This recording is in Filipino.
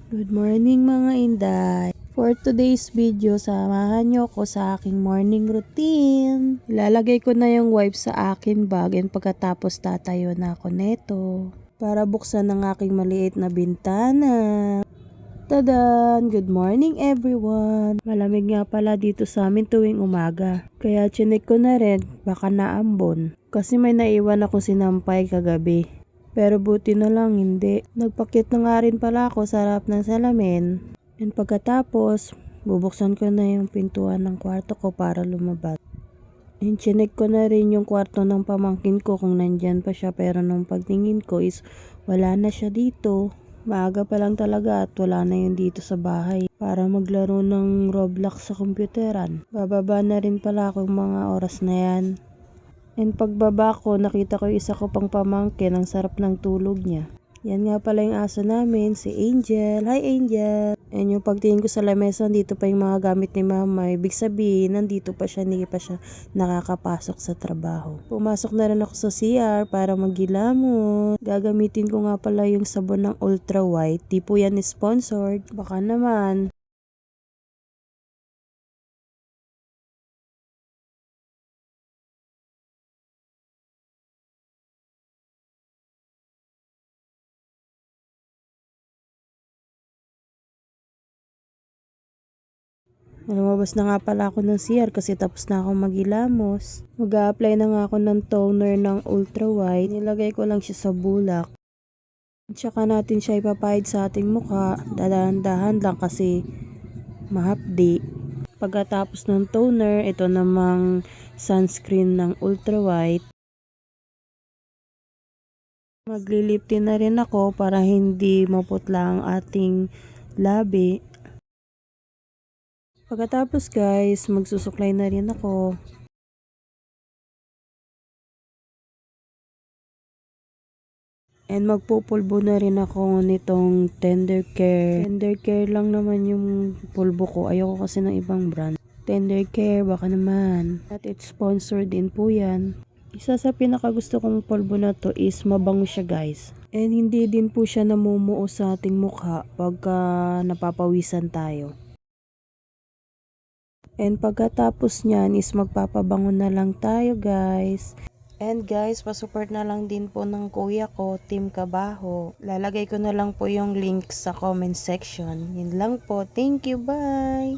Good morning mga inday. For today's video, samahan nyo ako sa aking morning routine. Ilalagay ko na yung wipes sa akin bag and pagkatapos tatayo na ako neto para buksan ang aking maliit na bintana. Tadan! Good morning everyone! Malamig nga pala dito sa amin tuwing umaga. Kaya chinek ko na rin baka naambon. Kasi may naiwan akong sinampay kagabi. Pero buti na lang hindi. Nagpakit na nga rin pala ako sa harap ng salamin. And pagkatapos, bubuksan ko na yung pintuan ng kwarto ko para lumabas. And chinek ko na rin yung kwarto ng pamangkin ko kung nandyan pa siya. Pero nung pagtingin ko is wala na siya dito. Maaga pa lang talaga at wala na yun dito sa bahay. Para maglaro ng Roblox sa kompyuteran. Bababa na rin pala ako mga oras na yan. And pagbaba ko, nakita ko yung isa ko pang pamangkin. Ang sarap ng tulog niya. Yan nga pala yung aso namin, si Angel. Hi Angel! And yung pagtingin ko sa lamesa, dito pa yung mga gamit ni mama. Ibig sabihin, nandito pa siya, hindi pa siya nakakapasok sa trabaho. Pumasok na rin ako sa CR para maghilamon. Gagamitin ko nga pala yung sabon ng Ultra White. Di po yan sponsored. Baka naman. Lumabas na nga pala ako ng CR kasi tapos na akong maghilamos. Mag-a-apply na nga ako ng toner ng Ultra White. Nilagay ko lang siya sa bulak. Tsaka natin siya ipapahid sa ating mukha. Dahan-dahan lang kasi mahapdi. Pagkatapos ng toner, ito namang sunscreen ng Ultra White. Maglilip tint na rin ako para hindi maputla ang ating labi. Pagkatapos guys, magsusuklay na rin ako. And magpupulbo na rin ako nitong Tender Care. Tender Care lang naman yung pulbo ko. Ayoko kasi ng ibang brand. Tender Care, baka naman. At it's sponsored din po yan. Isa sa pinakagusto kong pulbo na to is mabango siya guys. And hindi din po siya namumuo sa ating mukha pagka napapawisan tayo. And pagkatapos nyan is magpapabango na lang tayo guys. And guys, pasupport na lang din po ng kuya ko, Team Kabaho. Lalagay ko na lang po yung link sa comment section. Yun lang po. Thank you. Bye!